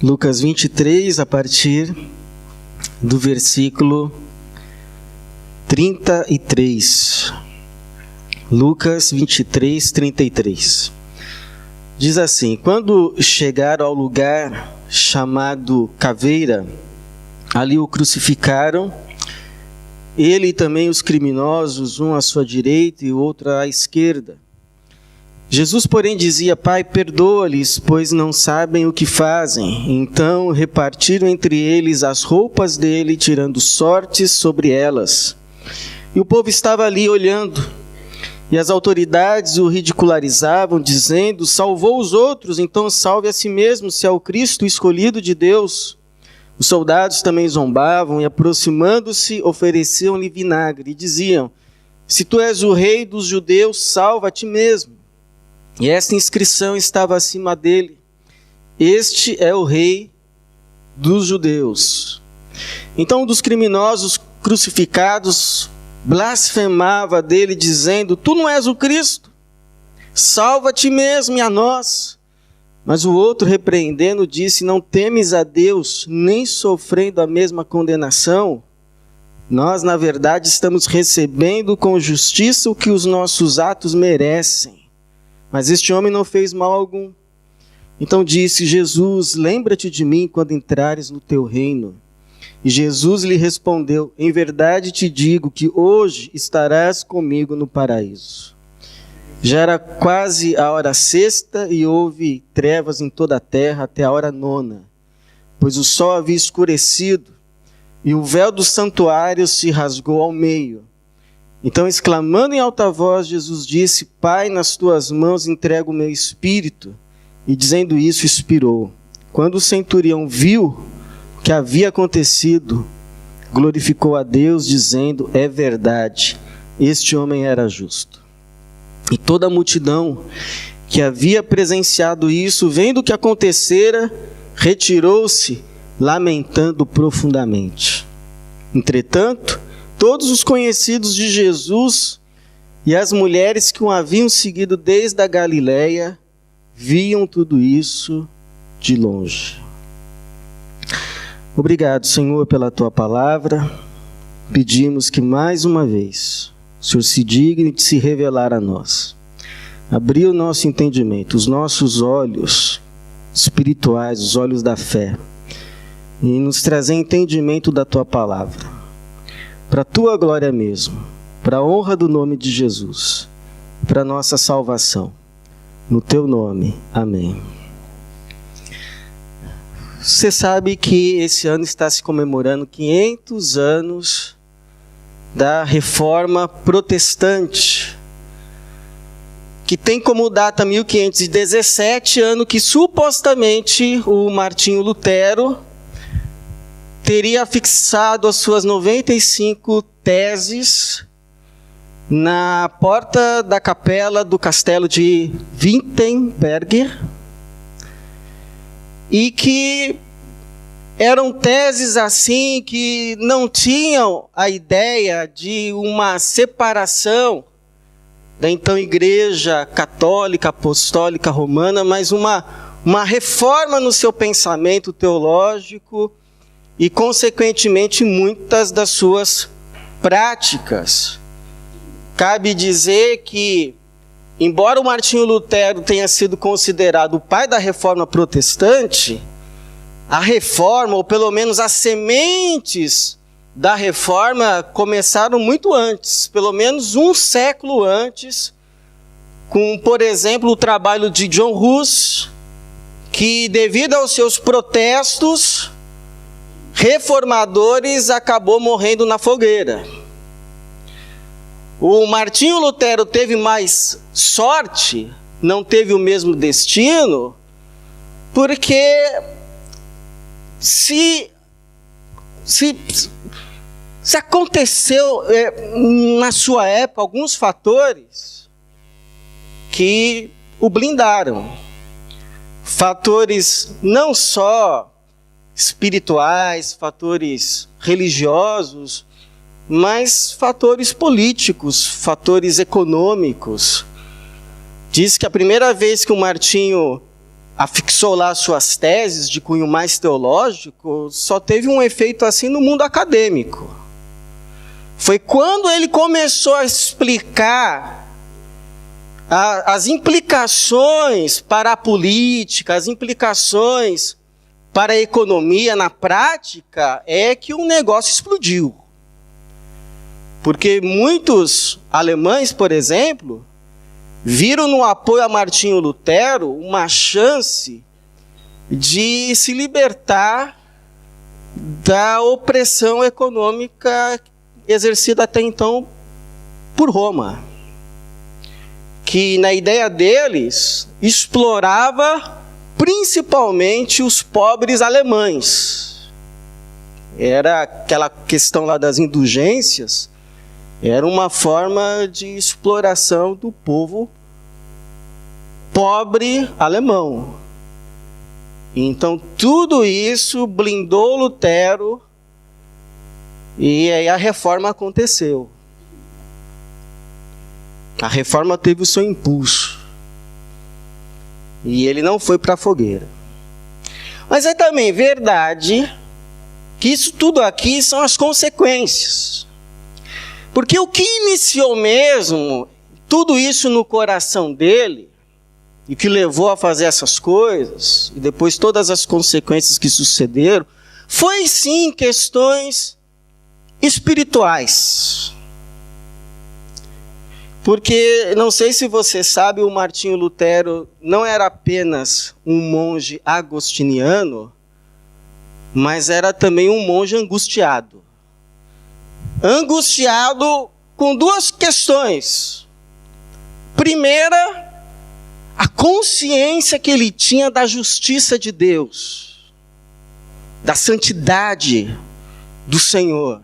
Lucas 23, a partir do versículo 33. Lucas 23, 33. Diz assim: quando chegaram ao lugar chamado Caveira, ali o crucificaram, ele e também os criminosos, um à sua direita e outro à esquerda. Jesus, porém, dizia: Pai, perdoa-lhes, pois não sabem o que fazem. Então repartiram entre eles as roupas dele, tirando sortes sobre elas. E o povo estava ali olhando, e as autoridades o ridicularizavam, dizendo: salvou os outros, então salve a si mesmo, se é o Cristo escolhido de Deus. Os soldados também zombavam e, aproximando-se, ofereciam-lhe vinagre e diziam: se tu és o rei dos judeus, salva a ti mesmo. E esta inscrição estava acima dele: este é o rei dos judeus. Então um dos criminosos crucificados blasfemava dele, dizendo: tu não és o Cristo, salva a ti mesmo e a nós. Mas o outro, repreendendo, disse: não temes a Deus, nem sofrendo a mesma condenação? Nós, na verdade, estamos recebendo com justiça o que os nossos atos merecem. Mas este homem não fez mal algum. Então disse Jesus: lembra-te de mim quando entrares no teu reino. E Jesus lhe respondeu: em verdade te digo que hoje estarás comigo no paraíso. Já era quase a hora sexta e houve trevas em toda a terra até a hora nona, pois o sol havia escurecido e o véu do santuário se rasgou ao meio. Então, exclamando em alta voz, Jesus disse: Pai, nas tuas mãos entrego o meu espírito. E dizendo isso, expirou. Quando o centurião viu o que havia acontecido, glorificou a Deus, dizendo: é verdade, este homem era justo. E toda a multidão que havia presenciado isso, vendo o que acontecera, retirou-se, lamentando profundamente. Entretanto, todos os conhecidos de Jesus e as mulheres que o haviam seguido desde a Galileia viam tudo isso de longe. Obrigado, Senhor, pela tua palavra. Pedimos que mais uma vez o Senhor se digne de se revelar a nós. Abrir o nosso entendimento, os nossos olhos espirituais, os olhos da fé, e nos trazer entendimento da tua palavra. Para a tua glória mesmo, para a honra do nome de Jesus, para a nossa salvação. No teu nome, amém. Você sabe que esse ano está se comemorando 500 anos da Reforma Protestante, que tem como data 1517, ano que supostamente o Martinho Lutero teria fixado as suas 95 teses na porta da capela do castelo de Wittenberg, e que eram teses assim que não tinham a ideia de uma separação da então Igreja Católica Apostólica Romana, mas uma reforma no seu pensamento teológico e, consequentemente, muitas das suas práticas. Cabe dizer que, embora o Martinho Lutero tenha sido considerado o pai da Reforma Protestante, a reforma, ou pelo menos as sementes da reforma, começaram muito antes, pelo menos um século antes, com, por exemplo, o trabalho de John Hus, que, devido aos seus protestos reformadores, acabou morrendo na fogueira. O Martinho Lutero teve mais sorte, não teve o mesmo destino, porque se aconteceu na sua época alguns fatores que o blindaram. Fatores não só espirituais, fatores religiosos, mas fatores políticos, fatores econômicos. Diz que a primeira vez que o Martinho afixou lá suas teses de cunho mais teológico, só teve um efeito assim no mundo acadêmico. Foi quando ele começou a explicar as implicações para a política, as implicações para a economia na prática, é que o negócio explodiu. Porque muitos alemães, por exemplo, viram no apoio a Martinho Lutero uma chance de se libertar da opressão econômica exercida até então por Roma, que na ideia deles explorava principalmente os pobres alemães. Era aquela questão lá das indulgências, era uma forma de exploração do povo pobre alemão. Então tudo isso blindou Lutero e aí a reforma aconteceu. A reforma teve o seu impulso. E ele não foi para a fogueira. Mas é também verdade que isso tudo aqui são as consequências. Porque o que iniciou mesmo tudo isso no coração dele, e que levou a fazer essas coisas, e depois todas as consequências que sucederam, foi sim questões espirituais. Porque, não sei se você sabe, o Martinho Lutero não era apenas um monge agostiniano, mas era também um monge angustiado. Angustiado com duas questões. Primeira, a consciência que ele tinha da justiça de Deus, da santidade do Senhor.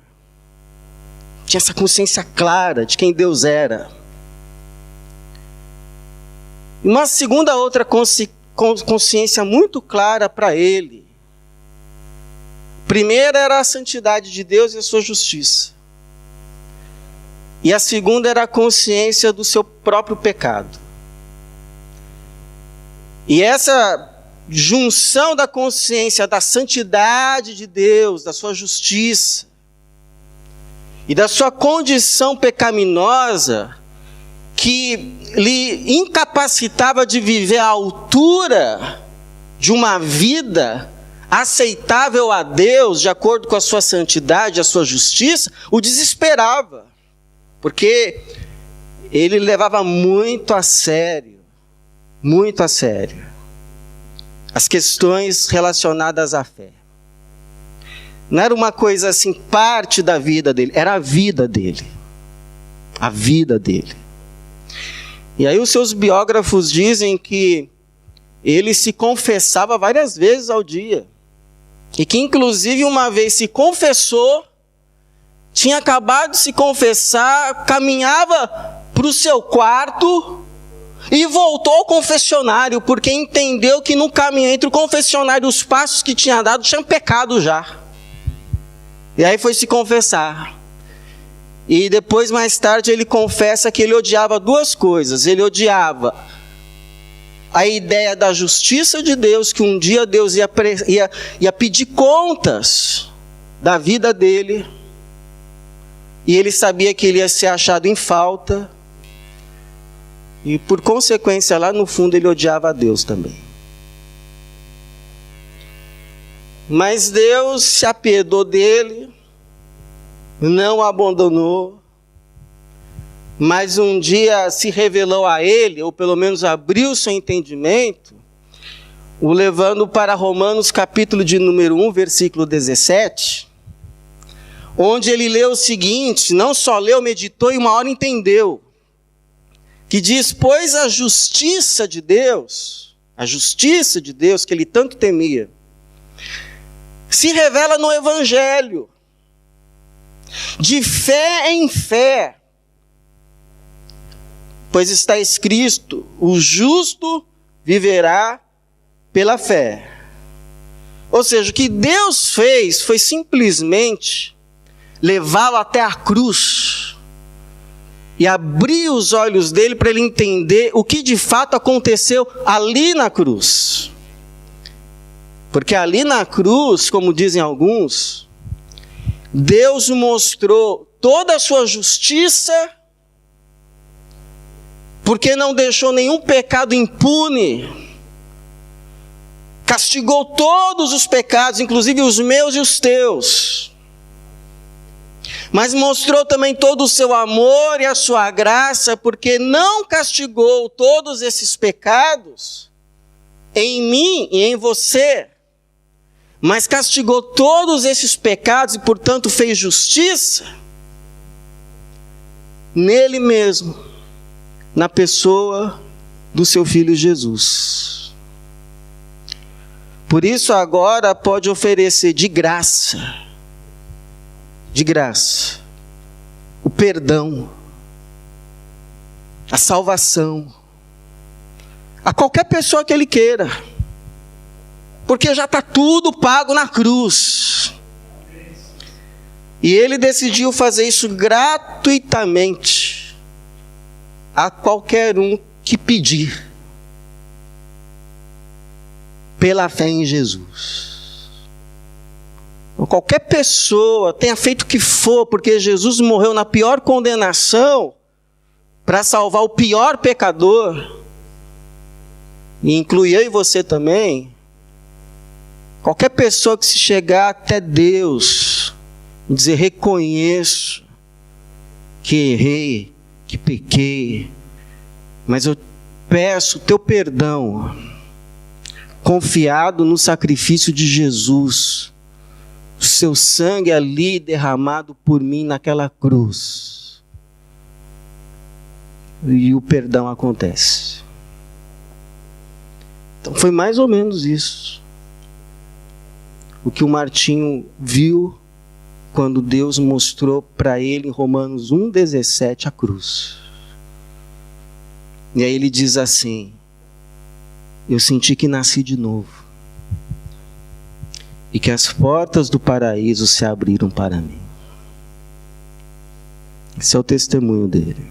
Tinha essa consciência clara de quem Deus era. Uma segunda outra consciência muito clara para ele. Primeira era a santidade de Deus e a sua justiça. E a segunda era a consciência do seu próprio pecado. E essa junção da consciência da santidade de Deus, da sua justiça, e da sua condição pecaminosa, que lhe incapacitava de viver à altura de uma vida aceitável a Deus, de acordo com a sua santidade, a sua justiça, o desesperava. Porque ele levava muito a sério, as questões relacionadas à fé. Não era uma coisa assim, parte da vida dele, era a vida dele. A vida dele. E aí os seus biógrafos dizem que ele se confessava várias vezes ao dia. E que inclusive uma vez se confessou, tinha acabado de se confessar, caminhava para o seu quarto e voltou ao confessionário, porque entendeu que no caminho entre o confessionário e os passos que tinha dado, tinha pecado já. E aí foi se confessar. E depois, mais tarde, ele confessa que ele odiava duas coisas. Ele odiava a ideia da justiça de Deus, que um dia Deus ia pedir contas da vida dele. E ele sabia que ele ia ser achado em falta. E por consequência, lá no fundo, ele odiava a Deus também. Mas Deus se apiedou dele, não o abandonou, mas um dia se revelou a ele, ou pelo menos abriu seu entendimento, o levando para Romanos capítulo de número 1, versículo 17, onde ele leu o seguinte, não só leu, meditou e uma hora entendeu, que diz, pois a justiça de Deus que ele tanto temia, se revela no Evangelho, de fé em fé, pois está escrito, o justo viverá pela fé. Ou seja, o que Deus fez foi simplesmente levá-lo até a cruz e abrir os olhos dele para ele entender o que de fato aconteceu ali na cruz. Porque ali na cruz, como dizem alguns, Deus mostrou toda a sua justiça, porque não deixou nenhum pecado impune, castigou todos os pecados, inclusive os meus e os teus, mas mostrou também todo o seu amor e a sua graça, porque não castigou todos esses pecados em mim e em você, mas castigou todos esses pecados e, portanto, fez justiça nele mesmo, na pessoa do seu Filho Jesus. Por isso agora pode oferecer de graça, o perdão, a salvação, a qualquer pessoa que ele queira, porque já está tudo pago na cruz. E ele decidiu fazer isso gratuitamente a qualquer um que pedir, pela fé em Jesus. Ou qualquer pessoa, tenha feito o que for, porque Jesus morreu na pior condenação para salvar o pior pecador, e inclui eu e você também. Qualquer pessoa que se chegar até Deus e dizer: reconheço que errei, que pequei, mas eu peço o teu perdão, confiado no sacrifício de Jesus, o seu sangue ali derramado por mim naquela cruz, e o perdão acontece. Então foi mais ou menos isso o que o Martinho viu quando Deus mostrou para ele em Romanos 1,17 a cruz. E aí ele diz assim: eu senti que nasci de novo e que as portas do paraíso se abriram para mim. Esse é o testemunho dele.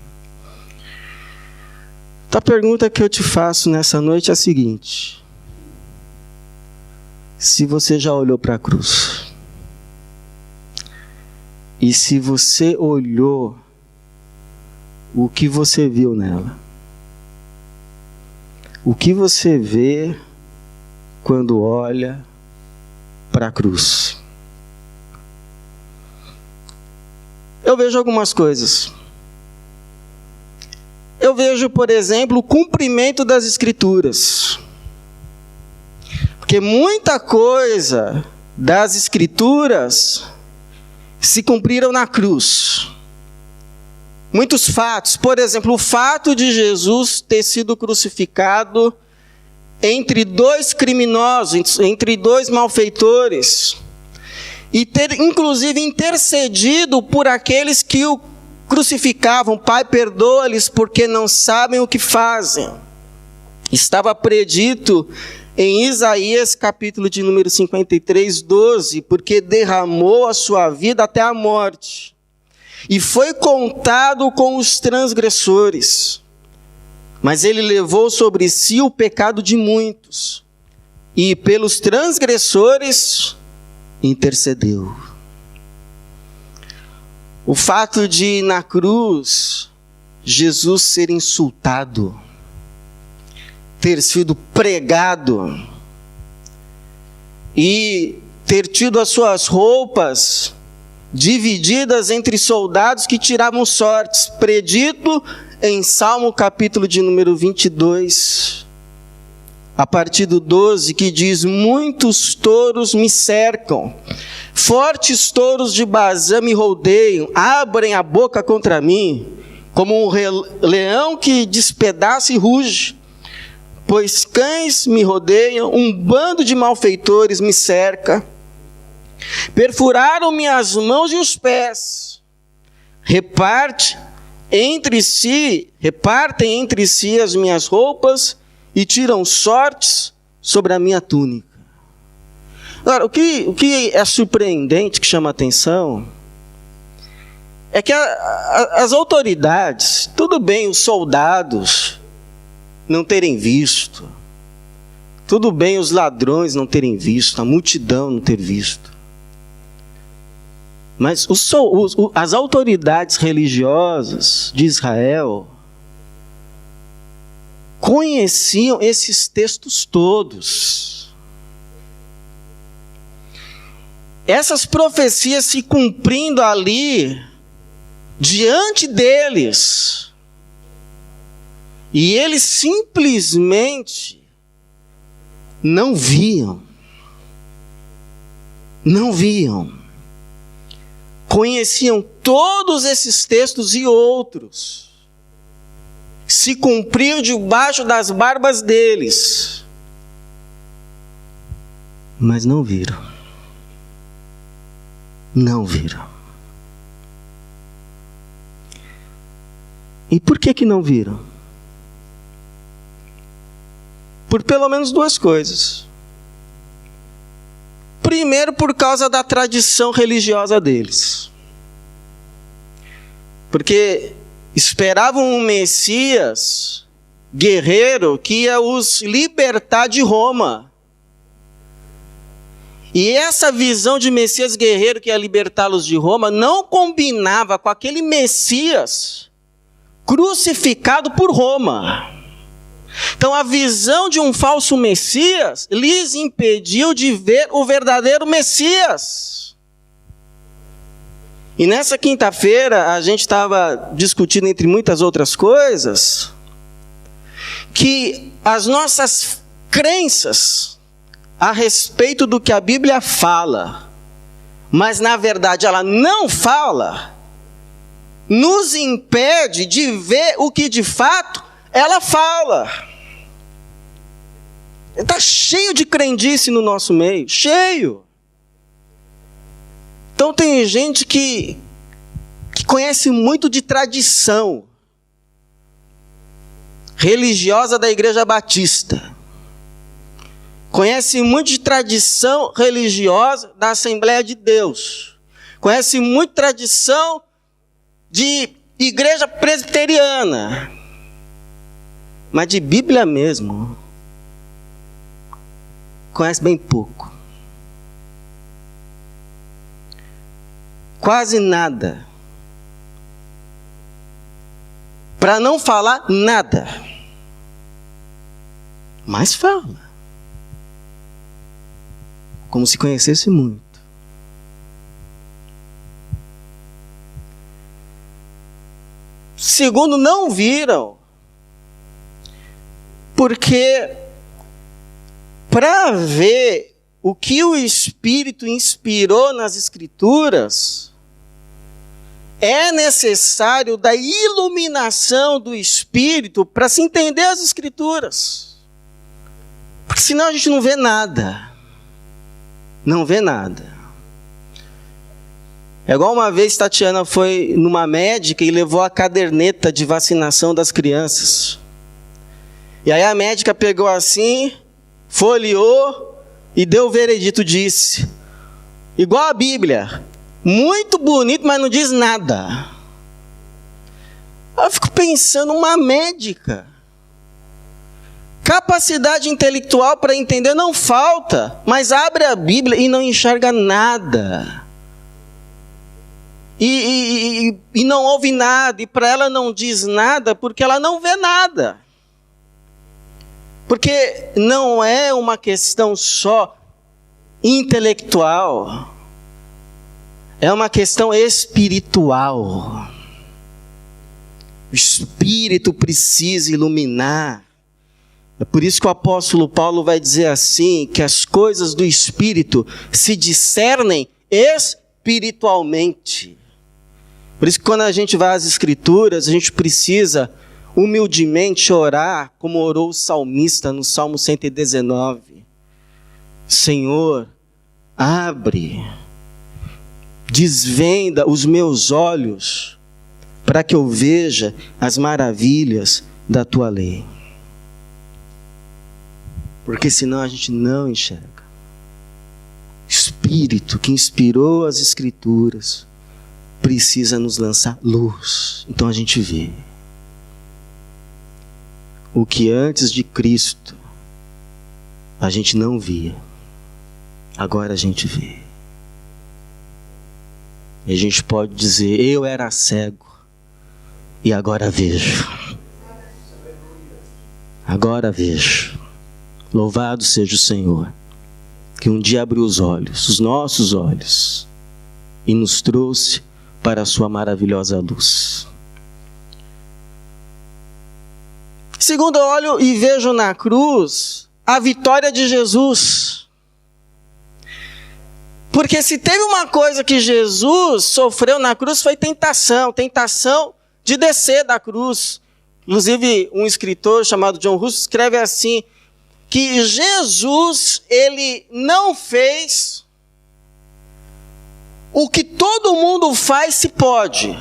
Então a pergunta que eu te faço nessa noite é a seguinte: se você já olhou para a cruz, e se você olhou, o que você viu nela? O que você vê quando olha para a cruz? Eu vejo algumas coisas. Eu vejo, por exemplo, o cumprimento das Escrituras. Porque muita coisa das Escrituras se cumpriram na cruz. Muitos fatos, por exemplo, o fato de Jesus ter sido crucificado entre dois criminosos, entre dois malfeitores, e ter inclusive intercedido por aqueles que o crucificavam: Pai, perdoa-lhes porque não sabem o que fazem. Estava predito em Isaías, capítulo de número 53, 12, porque derramou a sua vida até a morte, e foi contado com os transgressores, mas ele levou sobre si o pecado de muitos, e pelos transgressores intercedeu. O fato de, na cruz, Jesus ser insultado, ter sido pregado e ter tido as suas roupas divididas entre soldados que tiravam sortes, predito em Salmo capítulo de número 22, a partir do 12, que diz: muitos touros me cercam, fortes touros de Bazã me rodeiam, abrem a boca contra mim, como um leão que despedaça e ruge. Pois cães me rodeiam, um bando de malfeitores me cerca. Perfuraram minhas mãos e os pés. Repartem entre si as minhas roupas e tiram sortes sobre a minha túnica. Agora, o que é surpreendente, que chama atenção, é que as autoridades, tudo bem, os soldados não terem visto, Tudo bem os ladrões não terem visto, a multidão não ter visto. Mas as autoridades religiosas de Israel conheciam esses textos todos. Essas profecias se cumprindo ali, diante deles. E eles simplesmente não viam. Não viam. Conheciam todos esses textos e outros. Se cumpriam debaixo das barbas deles. Mas não viram. Não viram. E por que não viram? Por pelo menos duas coisas. Primeiro, por causa da tradição religiosa deles. Porque esperavam um Messias guerreiro que ia os libertar de Roma. E essa visão de Messias guerreiro que ia libertá-los de Roma não combinava com aquele Messias crucificado por Roma. Então a visão de um falso Messias lhes impediu de ver o verdadeiro Messias. E nessa quinta-feira a gente estava discutindo, entre muitas outras coisas, que as nossas crenças a respeito do que a Bíblia fala, mas na verdade ela não fala, nos impede de ver o que de fato ela fala. Está cheio de crendice no nosso meio, cheio. Então tem gente que conhece muito de tradição religiosa da Igreja Batista. Conhece muito de tradição religiosa da Assembleia de Deus. Conhece muito tradição de igreja presbiteriana. Mas de Bíblia mesmo, conhece bem pouco. Quase nada. Para não falar nada. Mas fala. Como se conhecesse muito. Segundo, não viram. Porque para ver o que o Espírito inspirou nas Escrituras, é necessário da iluminação do Espírito para se entender as Escrituras. Porque senão a gente não vê nada. Não vê nada. É igual uma vez Tatiana foi numa médica e levou a caderneta de vacinação das crianças. E aí a médica pegou assim, folheou e deu o veredito, disse, igual a Bíblia, muito bonito, mas não diz nada. Eu fico pensando, uma médica, capacidade intelectual para entender não falta, mas abre a Bíblia e não enxerga nada. E não ouve nada, e para ela não diz nada, porque ela não vê nada. Porque não é uma questão só intelectual, é uma questão espiritual. O Espírito precisa iluminar. É por isso que o apóstolo Paulo vai dizer assim, que as coisas do Espírito se discernem espiritualmente. Por isso que quando a gente vai às Escrituras, a gente precisa humildemente orar, como orou o salmista no Salmo 119. Senhor, abre, desvenda os meus olhos, para que eu veja as maravilhas da tua lei. Porque senão a gente não enxerga. O Espírito que inspirou as Escrituras precisa nos lançar luz. Então a gente vê. O que antes de Cristo a gente não via. Agora a gente vê. E a gente pode dizer, eu era cego e agora vejo. Agora vejo. Louvado seja o Senhor, que um dia abriu os olhos, os nossos olhos, e nos trouxe para a sua maravilhosa luz. Segundo, eu olho e vejo na cruz a vitória de Jesus. Porque se teve uma coisa que Jesus sofreu na cruz foi tentação de descer da cruz. Inclusive, um escritor chamado John Russo escreve assim, que Jesus, ele não fez o que todo mundo faz se pode.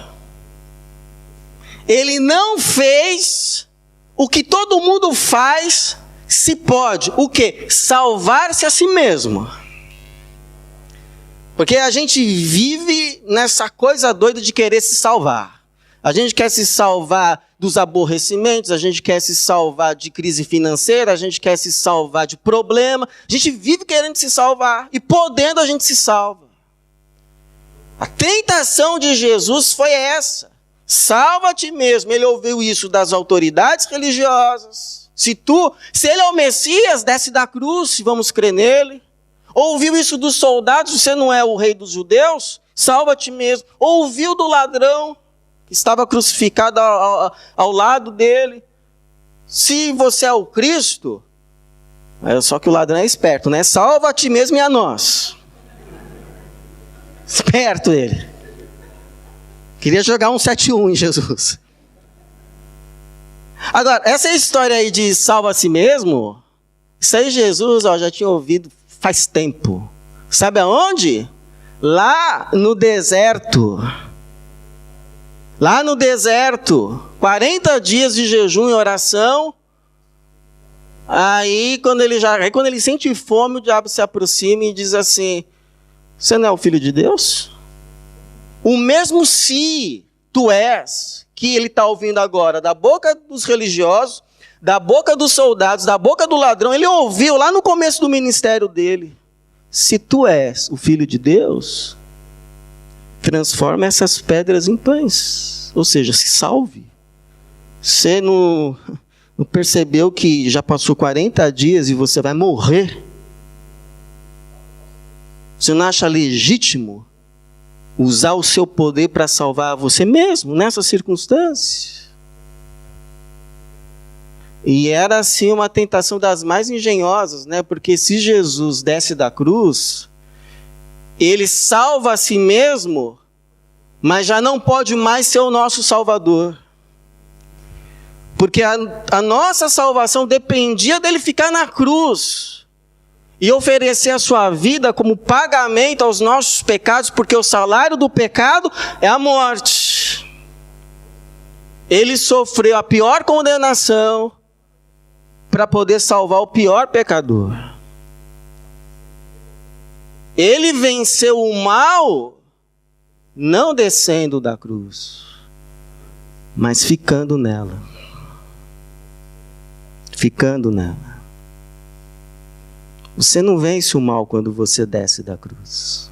Ele não fez o que todo mundo faz se pode. O quê? Salvar-se a si mesmo. Porque a gente vive nessa coisa doida de querer se salvar. A gente quer se salvar dos aborrecimentos, a gente quer se salvar de crise financeira, a gente quer se salvar de problema. A gente vive querendo se salvar e podendo a gente se salva. A tentação de Jesus foi essa. Salva a ti mesmo. Ele ouviu isso das autoridades religiosas. Se ele é o Messias, desce da cruz, se vamos crer nele. Ouviu isso dos soldados, você não é o rei dos judeus? Salva a ti mesmo. Ouviu do ladrão, que estava crucificado ao lado dele. Se você é o Cristo, só que o ladrão é esperto, né? Salva a ti mesmo e a nós. Esperto ele. Queria jogar um 7-1 em Jesus. Agora, essa história aí de salva a si mesmo, isso aí Jesus já tinha ouvido faz tempo. Sabe aonde? Lá no deserto. Lá no deserto. 40 dias de jejum e oração. Aí quando ele sente fome, o diabo se aproxima e diz assim, você não é o filho de Deus? O mesmo se tu és, que ele está ouvindo agora, da boca dos religiosos, da boca dos soldados, da boca do ladrão, ele ouviu lá no começo do ministério dele. Se tu és o filho de Deus, transforma essas pedras em pães. Ou seja, se salve. Você não percebeu que já passou 40 dias e você vai morrer? Você não acha legítimo usar o seu poder para salvar você mesmo nessa circunstância? E era assim uma tentação das mais engenhosas, né? Porque se Jesus desce da cruz, ele salva a si mesmo, mas já não pode mais ser o nosso Salvador. Porque a nossa salvação dependia dele ficar na cruz e oferecer a sua vida como pagamento aos nossos pecados, porque o salário do pecado é a morte. Ele sofreu a pior condenação para poder salvar o pior pecador. Ele venceu o mal não descendo da cruz, mas ficando nela. Ficando nela. Você não vence o mal quando você desce da cruz.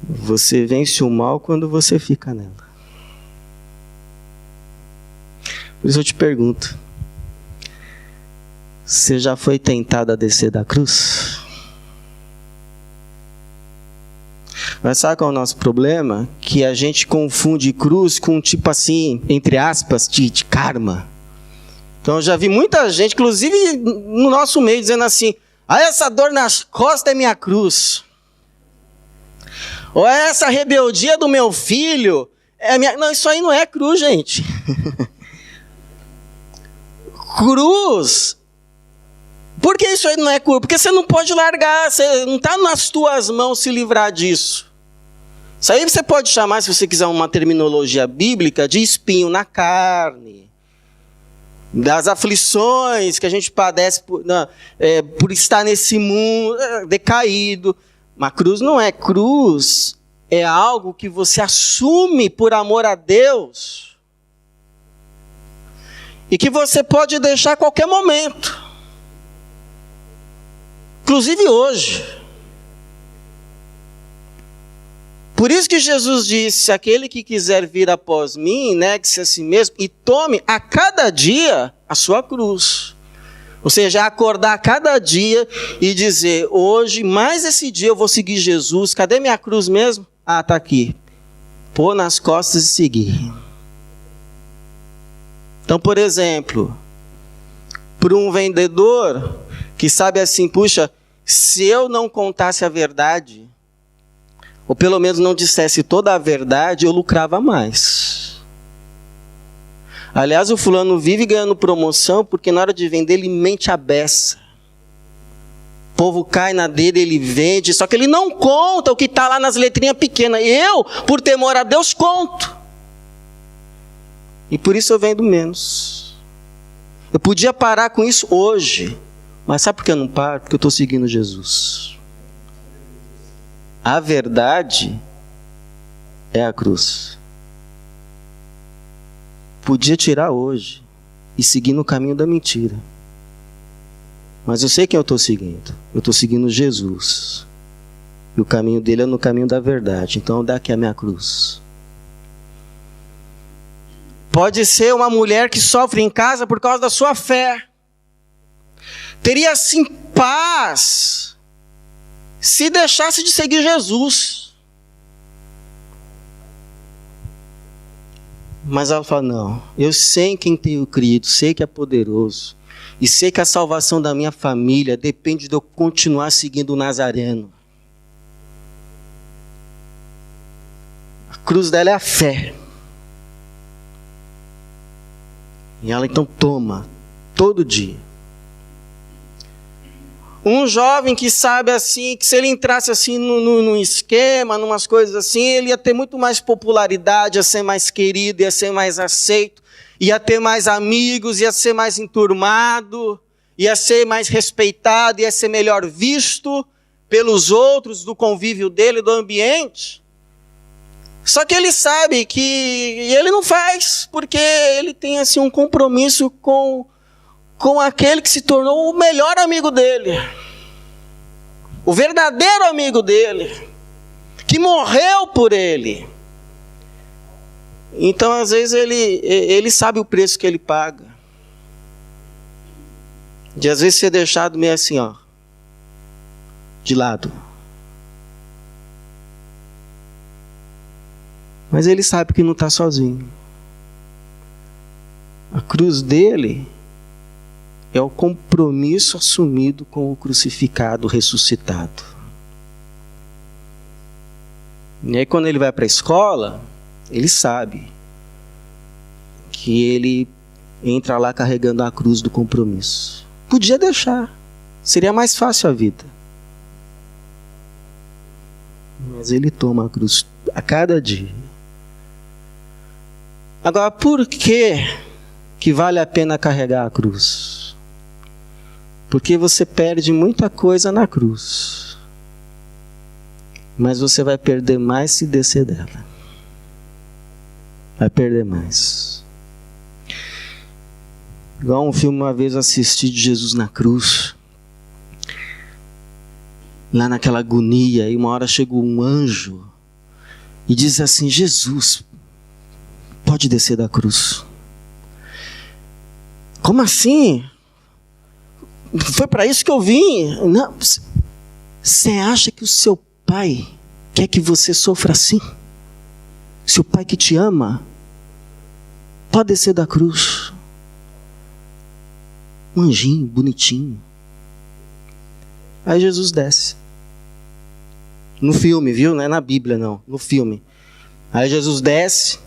Você vence o mal quando você fica nela. Por isso eu te pergunto, você já foi tentado a descer da cruz? Mas sabe qual é o nosso problema? Que a gente confunde cruz com tipo assim, entre aspas, de karma. Então eu já vi muita gente, inclusive no nosso meio, dizendo assim, essa dor nas costas é minha cruz. Ou essa rebeldia do meu filho é minha... Não, isso aí não é cruz, gente. Cruz. Por que isso aí não é cruz? Porque você não pode largar, você não está nas tuas mãos se livrar disso. Isso aí você pode chamar, se você quiser uma terminologia bíblica, de espinho na carne. Das aflições que a gente padece por estar nesse mundo decaído. Mas cruz não é. Cruz é algo que você assume por amor a Deus. E que você pode deixar a qualquer momento. Inclusive hoje. Por isso que Jesus disse: aquele que quiser vir após mim, negue-se a si mesmo e tome a cada dia a sua cruz. Ou seja, acordar a cada dia e dizer: hoje, mais esse dia eu vou seguir Jesus. Cadê minha cruz mesmo? Ah, está aqui. Pôr nas costas e seguir. Então, por exemplo, para um vendedor que sabe assim: puxa, se eu não contasse a verdade, ou pelo menos não dissesse toda a verdade, eu lucrava mais. Aliás, o fulano vive ganhando promoção porque na hora de vender ele mente a beça. O povo cai na dele, ele vende, só que ele não conta o que está lá nas letrinhas pequenas. Eu, por temor a Deus, conto. E por isso eu vendo menos. Eu podia parar com isso hoje, mas sabe por que eu não paro? Porque eu estou seguindo Jesus. A verdade é a cruz. Podia tirar hoje e seguir no caminho da mentira. Mas eu sei quem eu estou seguindo. Eu estou seguindo Jesus. E o caminho dele é no caminho da verdade. Então dá aqui a minha cruz. Pode ser uma mulher que sofre em casa por causa da sua fé. Teria assim paz se deixasse de seguir Jesus. Mas ela fala: não, eu sei em quem tenho crido, sei que é poderoso, e sei que a salvação da minha família depende de eu continuar seguindo o Nazareno. A cruz dela é a fé. E ela então toma, todo dia. Um jovem que sabe assim, que se ele entrasse assim num esquema, numas coisas assim, ele ia ter muito mais popularidade, ia ser mais querido, ia ser mais aceito, ia ter mais amigos, ia ser mais enturmado, ia ser mais respeitado, ia ser melhor visto pelos outros, do convívio dele, do ambiente. Só que ele sabe que ele não faz, porque ele tem assim um compromisso com aquele que se tornou o melhor amigo dele, o verdadeiro amigo dele, que morreu por ele. Então, às vezes, ele sabe o preço que ele paga, de às vezes ser deixado meio assim, ó, de lado. Mas ele sabe que não está sozinho. A cruz dele é o compromisso assumido com o crucificado, ressuscitado. E aí quando ele vai para a escola, ele sabe que ele entra lá carregando a cruz do compromisso. Podia deixar, seria mais fácil a vida. Mas ele toma a cruz a cada dia. Agora, por que vale a pena carregar a cruz? Porque você perde muita coisa na cruz, mas você vai perder mais se descer dela. Vai perder mais. Igual um filme uma vez eu assisti de Jesus na cruz, lá naquela agonia, e uma hora chegou um anjo e diz assim: Jesus, pode descer da cruz. Como assim? Foi para isso que eu vim? Não. Você acha que o seu pai quer que você sofra assim? Seu pai que te ama pode descer da cruz. Um anjinho, bonitinho. Aí Jesus desce. No filme, viu? Não é na Bíblia, não. No filme. Aí Jesus desce.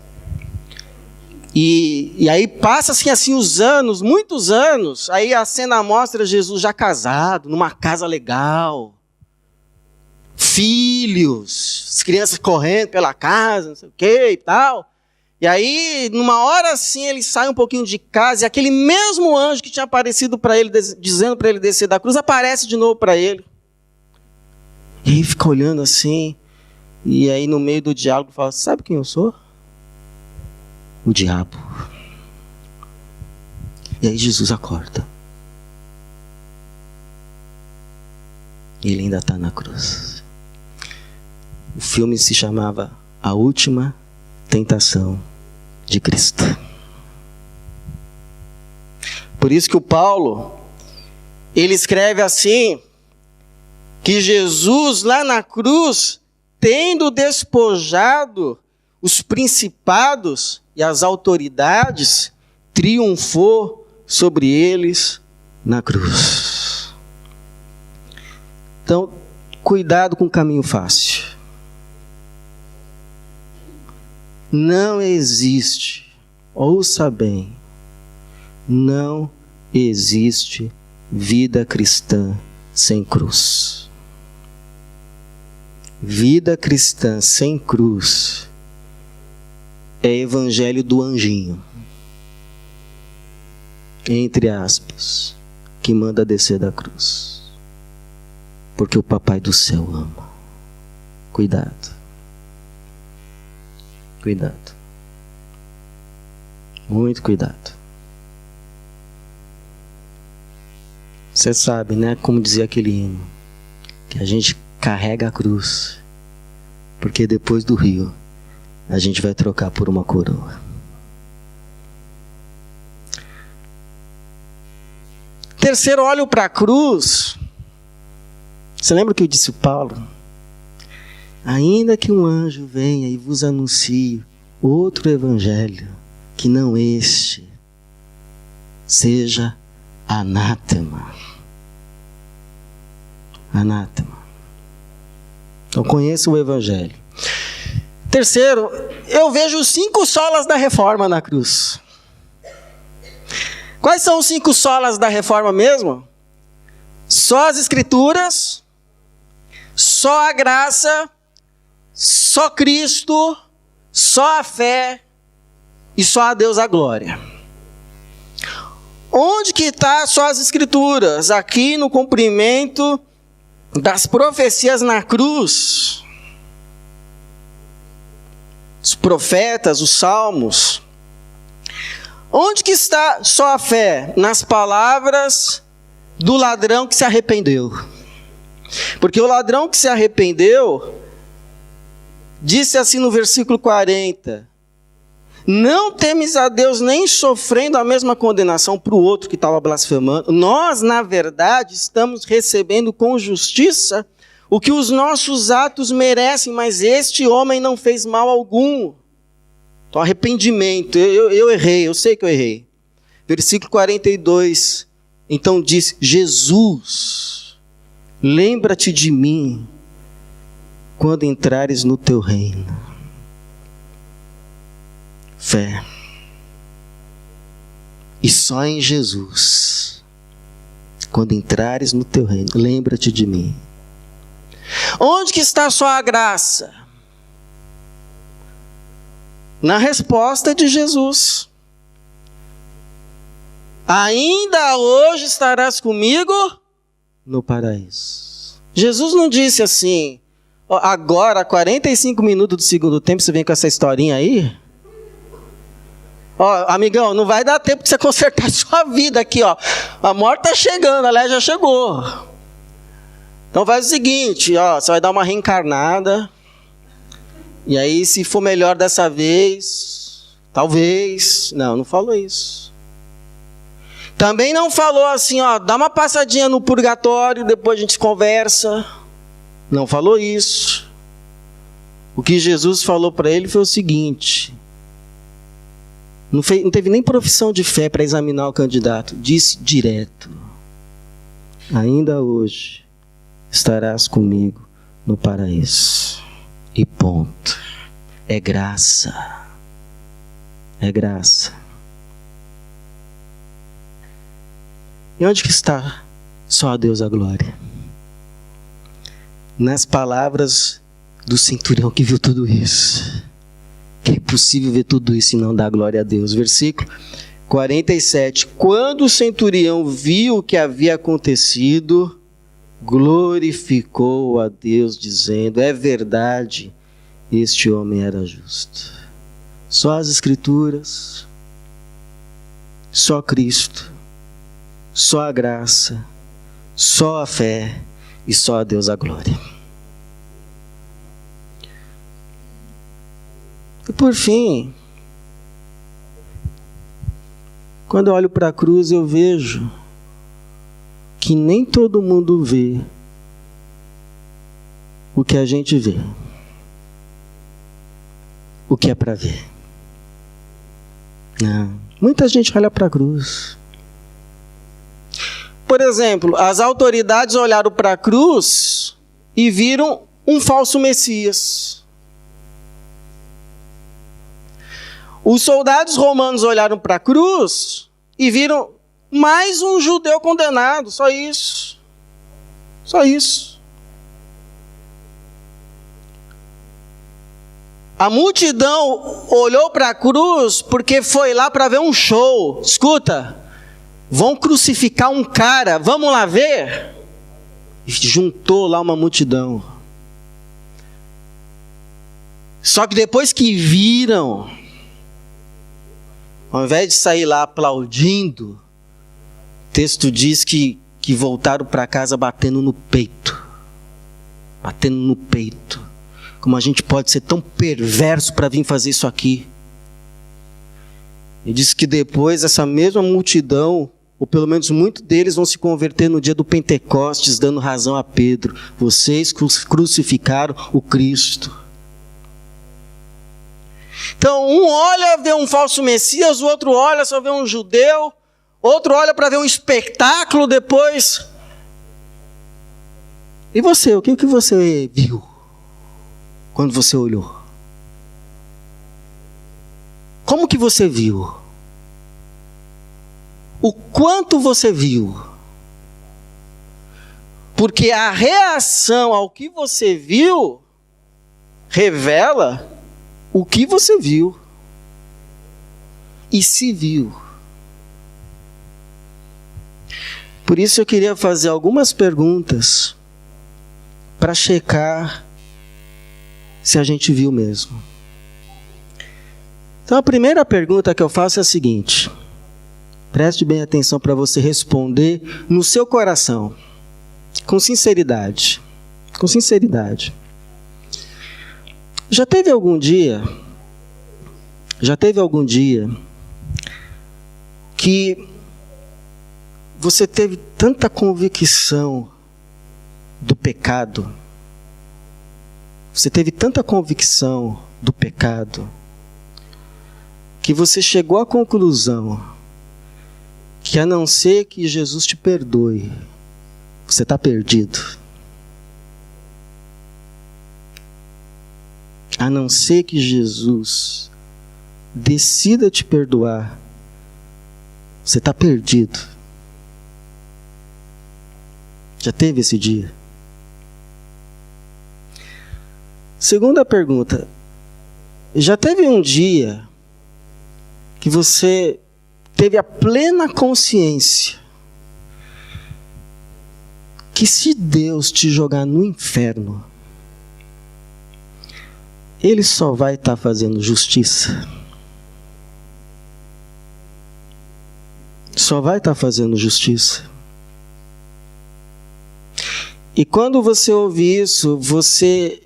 E aí passa assim os anos, muitos anos. Aí a cena mostra Jesus já casado, numa casa legal. Filhos, as crianças correndo pela casa, não sei o que e tal. E aí, numa hora assim, ele sai um pouquinho de casa e aquele mesmo anjo que tinha aparecido para ele, dizendo para ele descer da cruz, aparece de novo para ele. E aí fica olhando assim, e aí no meio do diálogo fala: sabe quem eu sou? O diabo. E aí Jesus acorda. Ele ainda está na cruz. O filme se chamava A Última Tentação de Cristo. Por isso que o Paulo, ele escreve assim, que Jesus lá na cruz, tendo despojado os principados e as autoridades, triunfou sobre eles na cruz. Então, cuidado com o caminho fácil. Não existe, ouça bem, não existe vida cristã sem cruz. Vida cristã sem cruz é evangelho do anjinho, entre aspas, que manda descer da cruz. Porque o Papai do Céu ama. Cuidado. Cuidado. Muito cuidado. Você sabe, né? Como dizia aquele hino, que a gente carrega a cruz, porque depois do rio a gente vai trocar por uma coroa. Terceiro, olho para a cruz. Você lembra o que disse Paulo? Ainda que um anjo venha e vos anuncie outro evangelho, que não este, seja anátema. Anátema. Então conheça o evangelho. Terceiro, eu vejo 5 solas da reforma na cruz. Quais são os 5 solas da reforma mesmo? Só as escrituras, só a graça, só Cristo, só a fé e só a Deus a glória. Onde que está só as escrituras? Aqui no cumprimento das profecias na cruz. Os profetas, os salmos. Onde que está só a fé? Nas palavras do ladrão que se arrependeu. Porque o ladrão que se arrependeu disse assim no versículo 40: não temes a Deus nem sofrendo a mesma condenação para o outro que estava blasfemando. Nós, na verdade, estamos recebendo com justiça o que os nossos atos merecem, mas este homem não fez mal algum. Então, arrependimento. Eu errei, eu sei que eu errei. Versículo 42. Então diz: Jesus, lembra-te de mim quando entrares no teu reino. Fé. E só em Jesus, quando entrares no teu reino, lembra-te de mim. Onde que está só a graça? Na resposta de Jesus. Ainda hoje estarás comigo no paraíso. Jesus não disse assim: agora, 45 minutos do segundo tempo, você vem com essa historinha aí? Ó, amigão, não vai dar tempo de você consertar a sua vida aqui, ó. A morte está chegando, aliás, já chegou. Então faz o seguinte, ó, você vai dar uma reencarnada. E aí, se for melhor dessa vez, talvez. Não falou isso. Também não falou assim, ó, dá uma passadinha no purgatório, depois a gente conversa. Não falou isso. O que Jesus falou para ele foi o seguinte: não teve nem profissão de fé para examinar o candidato. Disse direto: ainda hoje estarás comigo no paraíso. E ponto. É graça. É graça. E onde que está só a Deus a glória? Nas palavras do centurião que viu tudo isso. Que é impossível ver tudo isso e não dar glória a Deus. Versículo 47. Quando o centurião viu o que havia acontecido, glorificou a Deus, dizendo: é verdade, este homem era justo. Só as escrituras, só Cristo, só a graça, só a fé e só a Deus a glória. E por fim, quando eu olho para a cruz, eu vejo que nem todo mundo vê o que a gente vê, o que é para ver. Não. Muita gente olha para a cruz. Por exemplo, as autoridades olharam para a cruz e viram um falso Messias. Os soldados romanos olharam para a cruz e viram mais um judeu condenado. Só isso. Só isso. A multidão olhou para a cruz porque foi lá para ver um show. Escuta, vão crucificar um cara, vamos lá ver? E juntou lá uma multidão. Só que depois que viram, ao invés de sair lá aplaudindo, o texto diz que voltaram para casa batendo no peito. Batendo no peito. Como a gente pode ser tão perverso para vir fazer isso aqui. E diz que depois essa mesma multidão, ou pelo menos muitos deles, vão se converter no dia do Pentecostes, dando razão a Pedro. Vocês crucificaram o Cristo. Então, um olha, vê um falso Messias, o outro olha, só vê um judeu, outro olha para ver um espetáculo depois. E você, o que você viu quando você olhou? Como que você viu? O quanto você viu? Porque a reação ao que você viu revela o que você viu e se viu. Por isso eu queria fazer algumas perguntas para checar se a gente viu mesmo. Então a primeira pergunta que eu faço é a seguinte: preste bem atenção para você responder no seu coração, com sinceridade. Com sinceridade. Já teve algum dia que você teve tanta convicção do pecado, você teve tanta convicção do pecado, que você chegou à conclusão que a não ser que Jesus te perdoe, você está perdido? A não ser que Jesus decida te perdoar, você está perdido. Já teve esse dia? Segunda pergunta: já teve um dia que você teve a plena consciência que se Deus te jogar no inferno, Ele só vai estar fazendo justiça? Só vai estar fazendo justiça. E quando você ouve isso, você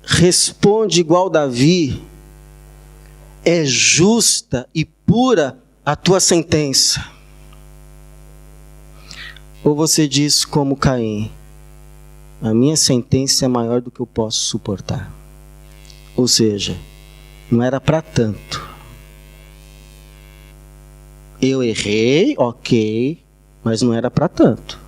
responde igual Davi: é justa e pura a tua sentença. Ou você diz como Caim: a minha sentença é maior do que eu posso suportar. Ou seja, não era para tanto. Eu errei, ok, mas não era para tanto.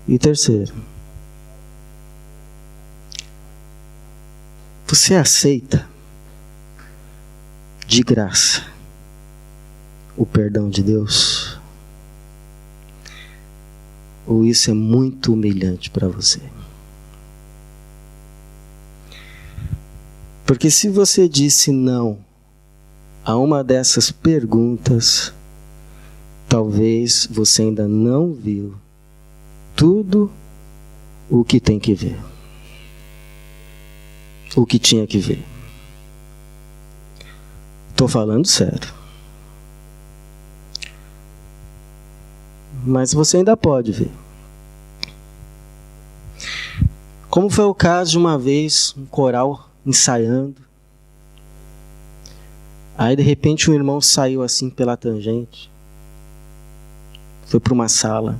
E terceiro, você aceita de graça o perdão de Deus? Ou isso é muito humilhante para você? Porque se você disse não a uma dessas perguntas, talvez você ainda não viu tudo o que tem que ver. O que tinha que ver. Estou falando sério. mas você ainda pode ver. Como foi o caso de uma vez, um coral ensaiando. Aí de repente um irmão saiu assim pela tangente. Foi para uma sala.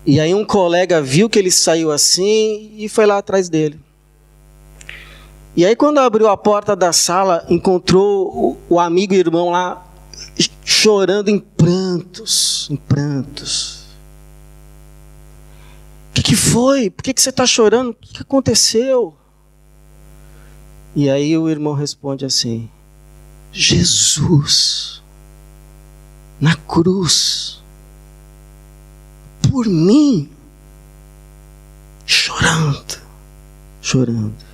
E aí um colega viu que ele saiu assim e foi lá atrás dele. E aí quando abriu a porta da sala, encontrou o amigo e irmão lá chorando em prantos, em prantos. O que foi? Por que você está chorando? O que aconteceu? E aí o irmão responde assim: Jesus, na cruz, por mim, chorando, chorando.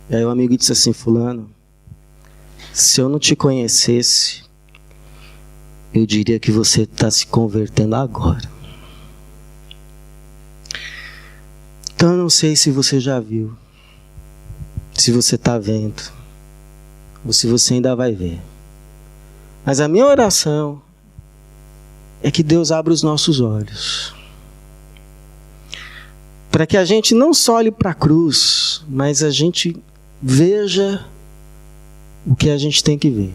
E aí o amigo disse assim: fulano, se eu não te conhecesse, eu diria que você está se convertendo agora. Então eu não sei se você já viu, se você está vendo, ou se você ainda vai ver. Mas a minha oração é que Deus abra os nossos olhos, para que a gente não só olhe para a cruz, mas a gente veja o que a gente tem que ver.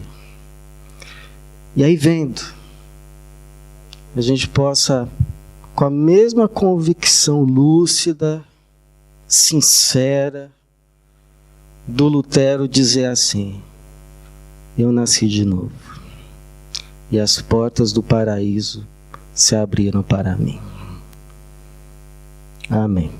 E aí vendo, a gente possa, com a mesma convicção lúcida, sincera, do Lutero, dizer assim: eu nasci de novo. E as portas do paraíso se abriram para mim. Amém.